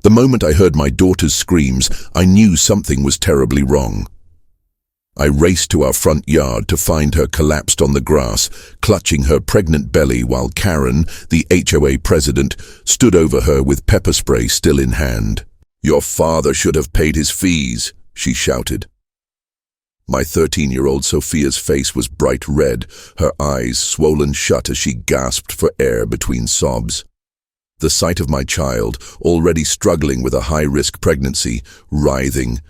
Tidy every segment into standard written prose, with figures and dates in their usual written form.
The moment I heard my daughter's screams, I knew something was terribly wrong. I raced to our front yard to find her collapsed on the grass, clutching her pregnant belly while Karen, the HOA president, stood over her with pepper spray still in hand. "Your father should have paid his fees," she shouted. My 13-year-old Sophia's face was bright red, her eyes swollen shut as she gasped for air between sobs. The sight of my child, already struggling with a high-risk pregnancy, writhing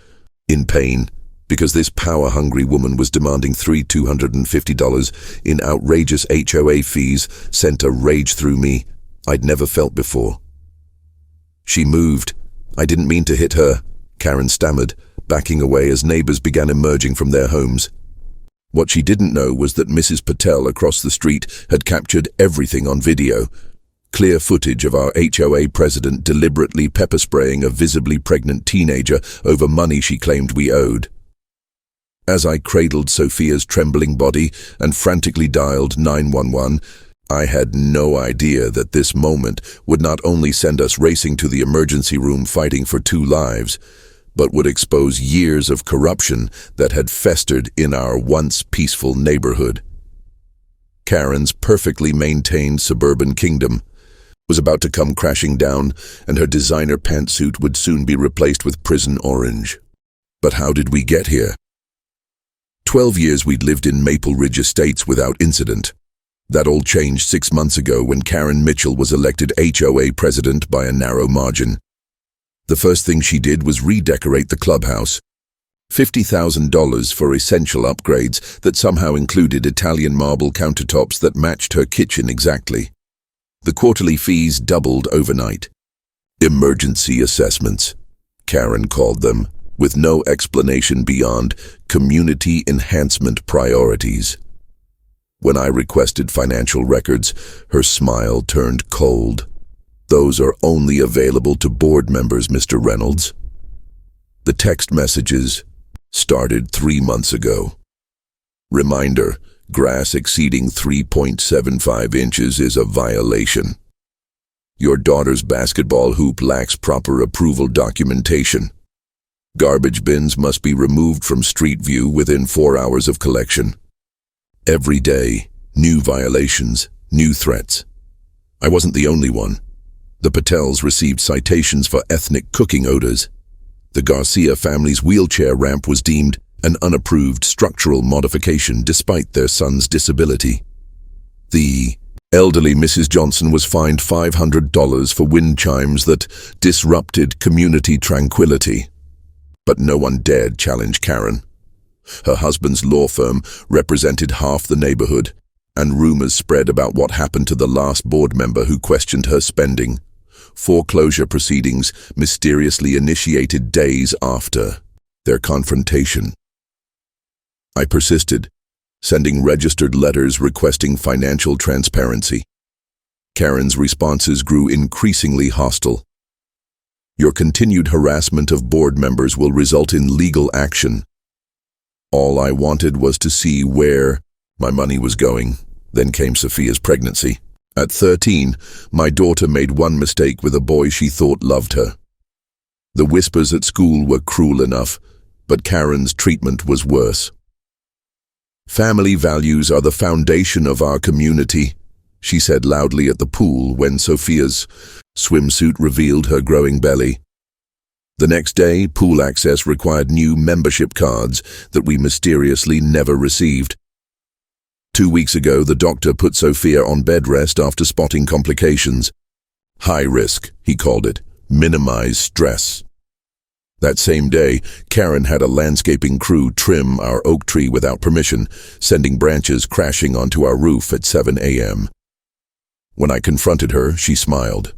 in pain, because this power-hungry woman was demanding $250 in outrageous HOA fees, sent a rage through me I'd never felt before. "She moved. I didn't mean to hit her," Karen stammered, backing away as neighbors began emerging from their homes. What she didn't know was that Mrs. Patel across the street had captured everything on video. Clear footage of our HOA president deliberately pepper-spraying a visibly pregnant teenager over money she claimed we owed. As I cradled Sophia's trembling body and frantically dialed 911, I had no idea that this moment would not only send us racing to the emergency room fighting for 2 lives, but would expose years of corruption that had festered in our once peaceful neighborhood. Karen's perfectly maintained suburban kingdom was about to come crashing down, and her designer pantsuit would soon be replaced with prison orange. But how did we get here? 12 years we'd lived in Maple Ridge Estates without incident. That all changed 6 months ago when Karen Mitchell was elected HOA president by a narrow margin. The first thing she did was redecorate the clubhouse. $50,000 for essential upgrades that somehow included Italian marble countertops that matched her kitchen exactly. The quarterly fees doubled overnight. Emergency assessments, Karen called them, with no explanation beyond community enhancement priorities. When I requested financial records, her smile turned cold. "Those are only available to board members, Mr. Reynolds." The text messages started 3 months ago. Reminder, grass exceeding 3.75 inches is a violation. Your daughter's basketball hoop lacks proper approval documentation. Garbage bins must be removed from street view within 4 hours of collection. Every day, new violations, new threats. I wasn't the only one. The Patels received citations for ethnic cooking odors. The Garcia family's wheelchair ramp was deemed an unapproved structural modification despite their son's disability. The elderly Mrs. Johnson was fined $500 for wind chimes that disrupted community tranquility. But no one dared challenge Karen. Her husband's law firm represented half the neighborhood, and rumors spread about what happened to the last board member who questioned her spending. Foreclosure proceedings mysteriously initiated days after their confrontation. I persisted, sending registered letters requesting financial transparency. Karen's responses grew increasingly hostile. "Your continued harassment of board members will result in legal action." All I wanted was to see where my money was going. Then came Sophia's pregnancy. At 13, my daughter made one mistake with a boy she thought loved her. The whispers at school were cruel enough, but Karen's treatment was worse. "Family values are the foundation of our community," she said loudly at the pool when Sophia's swimsuit revealed her growing belly. The next day, pool access required new membership cards that we mysteriously never received. 2 weeks ago, the doctor put Sophia on bed rest after spotting complications. High risk, he called it. Minimize stress. That same day, Karen had a landscaping crew trim our oak tree without permission, sending branches crashing onto our roof at 7 a.m. When I confronted her, she smiled.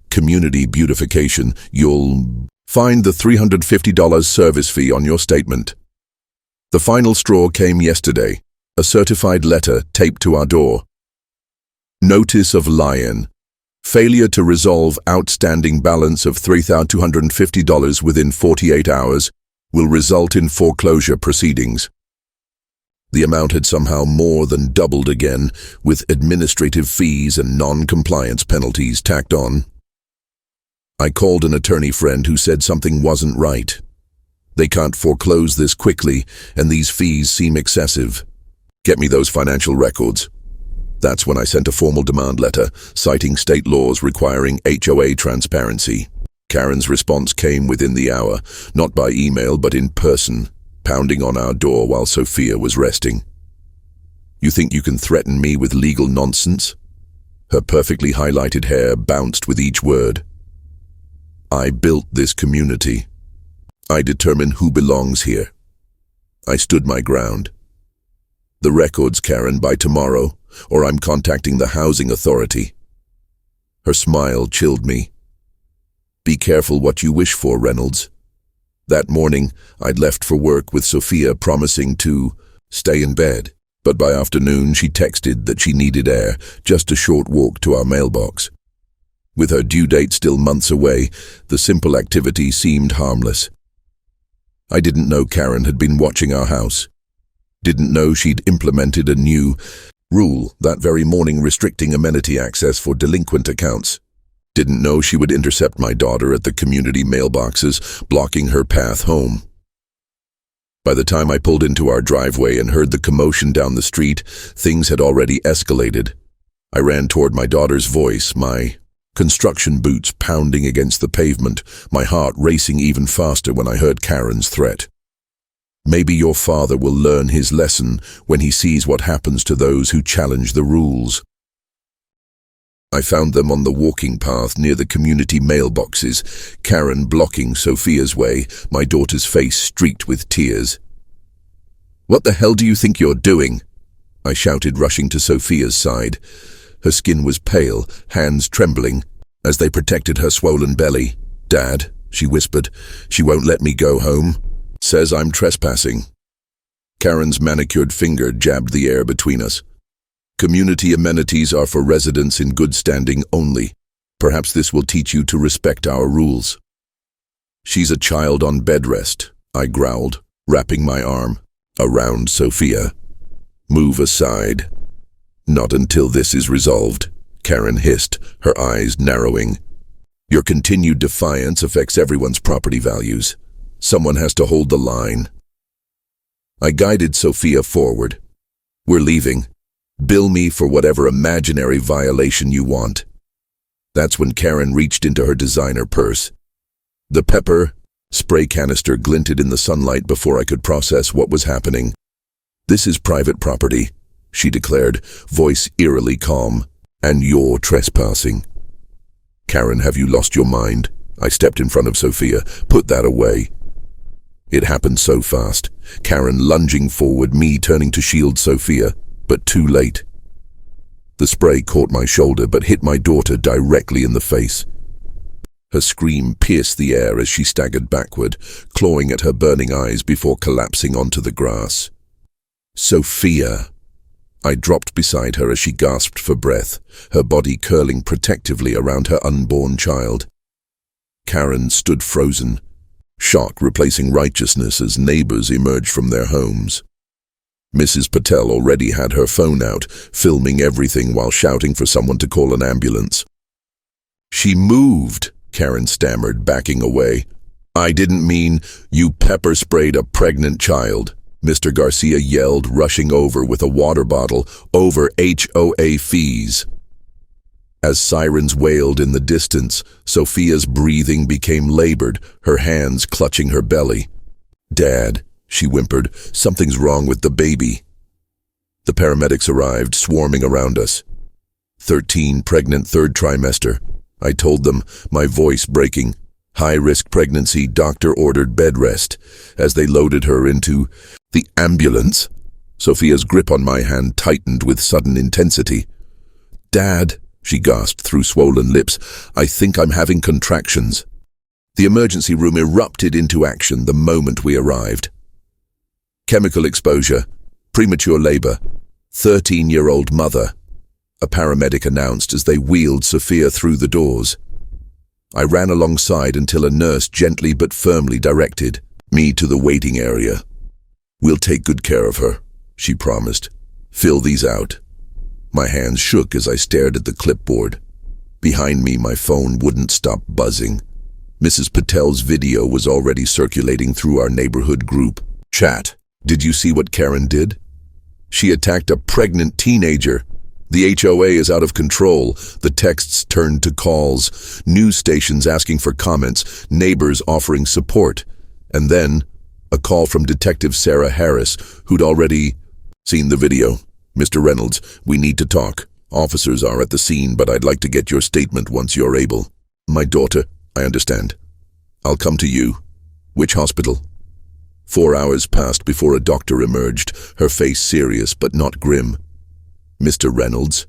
"Community beautification, you'll find the $350 service fee on your statement." The final straw came yesterday. A certified letter taped to our door. Notice of Lion. Failure to resolve outstanding balance of $3,250 within 48 hours will result in foreclosure proceedings. The amount had somehow more than doubled again, with administrative fees and non-compliance penalties tacked on. I called an attorney friend who said something wasn't right. They can't foreclose this quickly, and these fees seem excessive. Get me those financial records. That's when I sent a formal demand letter, citing state laws requiring HOA transparency. Karen's response came within the hour, not by email but in person, pounding on our door while Sophia was resting. You think you can threaten me with legal nonsense? Her perfectly highlighted hair bounced with each word. I built this community. I determine who belongs here. I stood my ground. The records, Karen, by tomorrow, or I'm contacting the housing authority. Her smile chilled me. Be careful what you wish for, Reynolds. That morning, I'd left for work with Sophia promising to stay in bed, but by afternoon she texted that she needed air, just a short walk to our mailbox. With her due date still months away, the simple activity seemed harmless. I didn't know Karen had been watching our house. Didn't know she'd implemented a new rule that very morning restricting amenity access for delinquent accounts. Didn't know she would intercept my daughter at the community mailboxes, blocking her path home. By the time I pulled into our driveway and heard the commotion down the street, things had already escalated. I ran toward my daughter's voice, my construction boots pounding against the pavement, my heart racing even faster when I heard Karen's threat. Maybe your father will learn his lesson when he sees what happens to those who challenge the rules. I found them on the walking path near the community mailboxes, Karen blocking Sophia's way, my daughter's face streaked with tears. "What the hell do you think you're doing?" I shouted, rushing to Sophia's side. Her skin was pale, hands trembling, as they protected her swollen belly. "Dad," she whispered, "she won't let me go home. Says I'm trespassing." Karen's manicured finger jabbed the air between us. "Community amenities are for residents in good standing only. Perhaps this will teach you to respect our rules." "She's a child on bed rest," I growled, wrapping my arm around Sophia. "Move aside." "Not until this is resolved," Karen hissed, her eyes narrowing. "Your continued defiance affects everyone's property values. Someone has to hold the line." I guided Sophia forward. "We're leaving. Bill me for whatever imaginary violation you want." That's when Karen reached into her designer purse. The pepper spray canister glinted in the sunlight before I could process what was happening. "This is private property," she declared, voice eerily calm, "and you're trespassing." "Karen, have you lost your mind?" I stepped in front of Sophia. "Put that away." It happened so fast, Karen lunging forward, me turning to shield Sophia, but too late. The spray caught my shoulder but hit my daughter directly in the face. Her scream pierced the air as she staggered backward, clawing at her burning eyes before collapsing onto the grass. "Sophia!" I dropped beside her as she gasped for breath, her body curling protectively around her unborn child. Karen stood frozen, shock replacing righteousness as neighbors emerged from their homes. Mrs. Patel already had her phone out, filming everything while shouting for someone to call an ambulance. "She moved," Karen stammered, backing away. "I didn't mean you pepper-sprayed a pregnant child," Mr. Garcia yelled, rushing over with a water bottle over HOA fees. As sirens wailed in the distance, Sophia's breathing became labored, her hands clutching her belly. "Dad," she whimpered, "something's wrong with the baby." The paramedics arrived, swarming around us. 13 pregnant, third trimester. I told them, my voice breaking. High-risk pregnancy, doctor-ordered bed rest. As they loaded her into the ambulance, Sophia's grip on my hand tightened with sudden intensity. "Dad," she gasped through swollen lips, "I think I'm having contractions." The emergency room erupted into action the moment we arrived. "Chemical exposure, premature labor, 13-year-old mother," a paramedic announced as they wheeled Sophia through the doors. I ran alongside until a nurse gently but firmly directed me to the waiting area. "We'll take good care of her," she promised. "Fill these out." My hands shook as I stared at the clipboard. Behind me, my phone wouldn't stop buzzing. Mrs. Patel's video was already circulating through our neighborhood group chat. Did you see what Karen did? She attacked a pregnant teenager. The HOA is out of control. The texts turned to calls, news stations asking for comments, neighbors offering support. And then, a call from Detective Sarah Harris, who'd already seen the video. Mr. Reynolds, we need to talk. Officers are at the scene, but I'd like to get your statement once you're able. My daughter, I understand. I'll come to you. Which hospital? 4 hours passed before a doctor emerged, her face serious but not grim. Mr. Reynolds,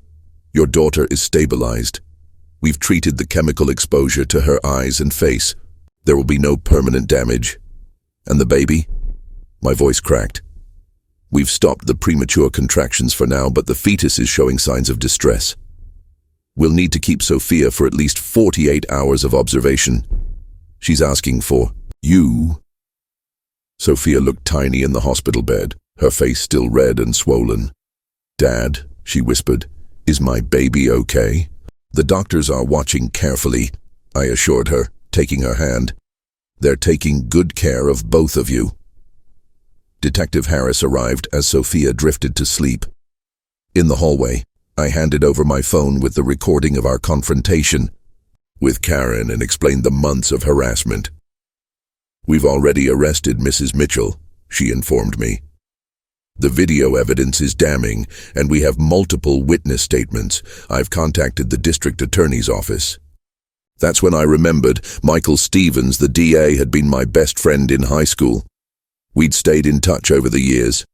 your daughter is stabilized. We've treated the chemical exposure to her eyes and face. There will be no permanent damage. And the baby? My voice cracked. We've stopped the premature contractions for now, but the fetus is showing signs of distress. We'll need to keep Sophia for at least 48 hours of observation. She's asking for you. Sophia looked tiny in the hospital bed, her face still red and swollen. Dad, she whispered, is my baby okay? The doctors are watching carefully, I assured her, taking her hand. They're taking good care of both of you. Detective Harris arrived as Sophia drifted to sleep. In the hallway, I handed over my phone with the recording of our confrontation with Karen and explained the months of harassment. We've already arrested Mrs. Mitchell, she informed me. The video evidence is damning, and we have multiple witness statements. I've contacted the district attorney's office. That's when I remembered Michael Stevens, the DA, had been my best friend in high school. We'd stayed in touch over the years.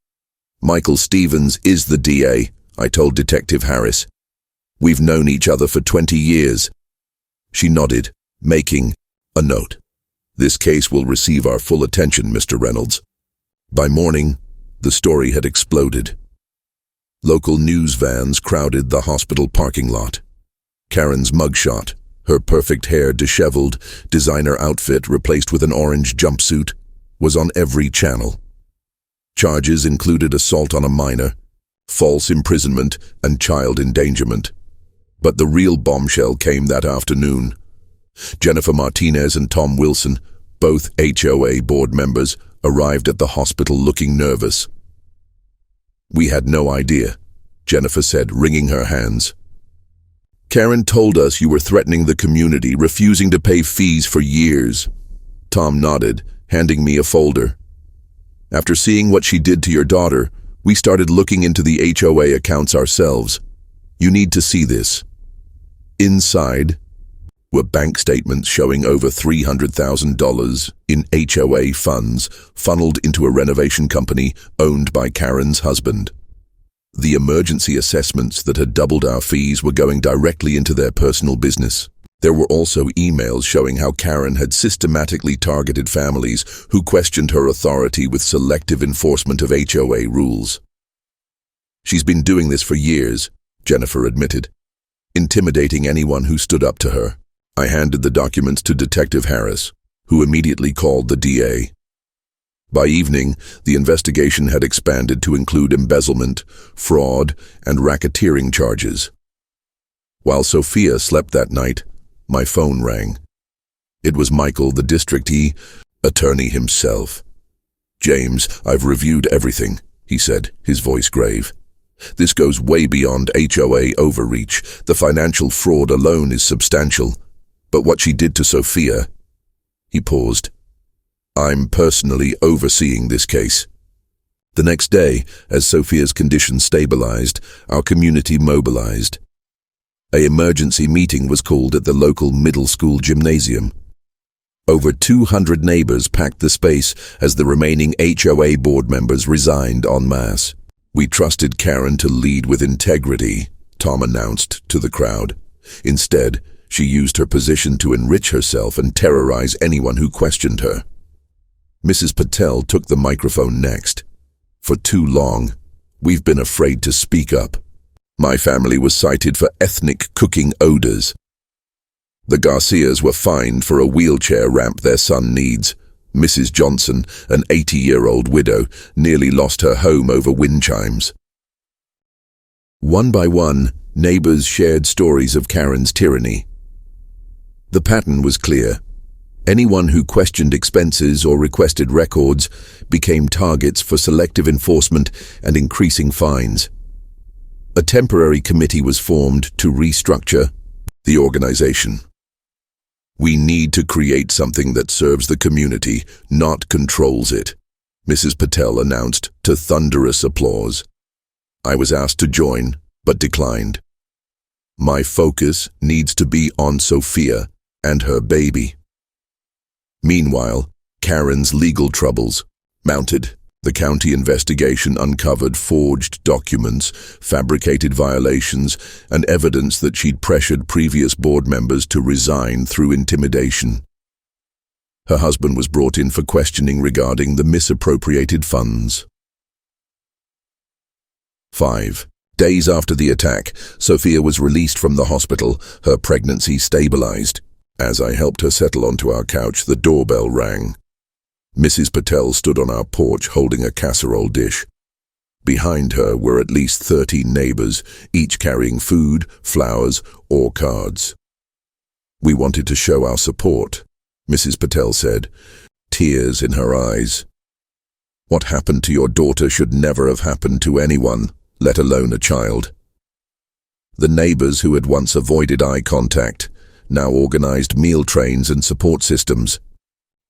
Michael Stevens is the DA, I told Detective Harris. We've known each other for 20 years. She nodded, making a note. This case will receive our full attention, Mr. Reynolds. By morning, the story had exploded. Local news vans crowded the hospital parking lot. Karen's mugshot, her perfect hair disheveled, designer outfit replaced with an orange jumpsuit, was on every channel. Charges included assault on a minor, false imprisonment, and child endangerment. But the real bombshell came that afternoon. Jennifer Martinez and Tom Wilson, both HOA board members, arrived at the hospital looking nervous. We had no idea, Jennifer said, wringing her hands. Karen told us you were threatening the community, refusing to pay fees for years. Tom nodded, handing me a folder. After seeing what she did to your daughter, we started looking into the HOA accounts ourselves. You need to see this. Inside were bank statements showing over $300,000 in HOA funds funneled into a renovation company owned by Karen's husband. The emergency assessments that had doubled our fees were going directly into their personal business. There were also emails showing how Karen had systematically targeted families who questioned her authority with selective enforcement of HOA rules. She's been doing this for years, Jennifer admitted, intimidating anyone who stood up to her. I handed the documents to Detective Harris, who immediately called the DA. By evening, the investigation had expanded to include embezzlement, fraud, and racketeering charges. While Sophia slept that night, my phone rang. It was Michael, the district attorney himself. James, I've reviewed everything, he said, his voice grave. This goes way beyond HOA overreach. The financial fraud alone is substantial. But what she did to Sophia... He paused. I'm personally overseeing this case. The next day, as Sophia's condition stabilized, our community mobilized. An emergency meeting was called at the local middle school gymnasium. Over 200 neighbors packed the space as the remaining HOA board members resigned en masse. We trusted Karen to lead with integrity, Tom announced to the crowd. Instead, she used her position to enrich herself and terrorize anyone who questioned her. Mrs. Patel took the microphone next. For too long, we've been afraid to speak up. My family was cited for ethnic cooking odors. The Garcias were fined for a wheelchair ramp their son needs. Mrs. Johnson, an 80-year-old widow, nearly lost her home over wind chimes. One by one, neighbors shared stories of Karen's tyranny. The pattern was clear. Anyone who questioned expenses or requested records became targets for selective enforcement and increasing fines. A temporary committee was formed to restructure the organization. "We need to create something that serves the community, not controls it," Mrs. Patel announced to thunderous applause. I was asked to join, but declined. My focus needs to be on Sophia and her baby. Meanwhile, Karen's legal troubles mounted. The county investigation uncovered forged documents, fabricated violations, and evidence that she'd pressured previous board members to resign through intimidation. Her husband was brought in for questioning regarding the misappropriated funds. 5 days after the attack, Sophia was released from the hospital, her pregnancy stabilized. As I helped her settle onto our couch, the doorbell rang. Mrs. Patel stood on our porch holding a casserole dish. Behind her were at least 30 neighbors, each carrying food, flowers, or cards. "We wanted to show our support," Mrs. Patel said, tears in her eyes. "What happened to your daughter should never have happened to anyone, let alone a child." The neighbors who had once avoided eye contact now organized meal trains and support systems.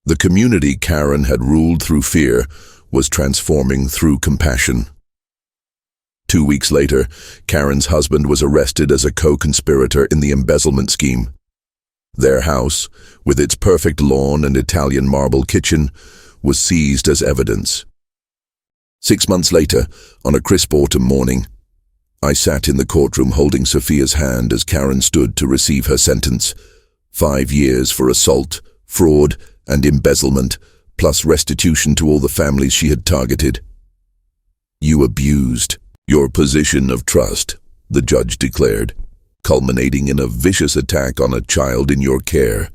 The community Karen had ruled through fear was transforming through compassion. 2 weeks later, Karen's husband was arrested as a co-conspirator in the embezzlement scheme. Their house, with its perfect lawn and Italian marble kitchen, was seized as evidence. 6 months later, on a crisp autumn morning, I sat in the courtroom holding Sophia's hand as Karen stood to receive her sentence. 5 years for assault, fraud, and embezzlement, plus restitution to all the families she had targeted. "You abused your position of trust," the judge declared, culminating in a vicious attack on a child in your care.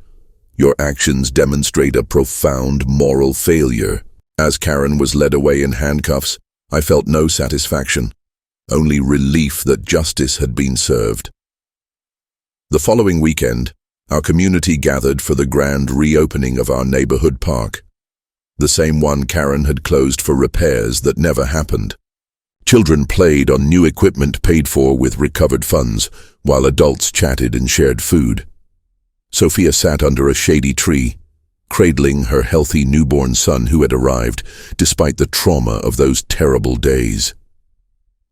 "Your actions demonstrate a profound moral failure." As Karen was led away in handcuffs, I felt no satisfaction, only relief that justice had been served. The following weekend, our community gathered for the grand reopening of our neighborhood park, the same one Karen had closed for repairs that never happened. Children played on new equipment paid for with recovered funds, while adults chatted and shared food. Sophia sat under a shady tree, cradling her healthy newborn son who had arrived, despite the trauma of those terrible days.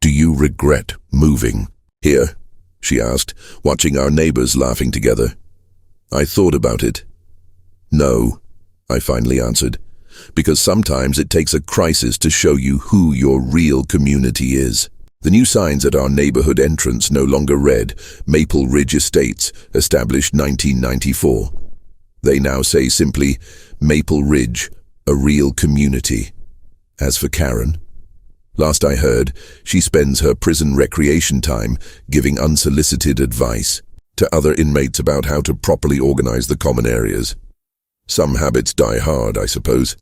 "Do you regret moving here?" she asked, watching our neighbors laughing together. I thought about it. "No," I finally answered, "because sometimes it takes a crisis to show you who your real community is." The new signs at our neighborhood entrance no longer read Maple Ridge Estates, established 1994. They now say simply Maple Ridge, a real community. As for Karen, last I heard, she spends her prison recreation time giving unsolicited advice to other inmates about how to properly organize the common areas. Some habits die hard, I suppose.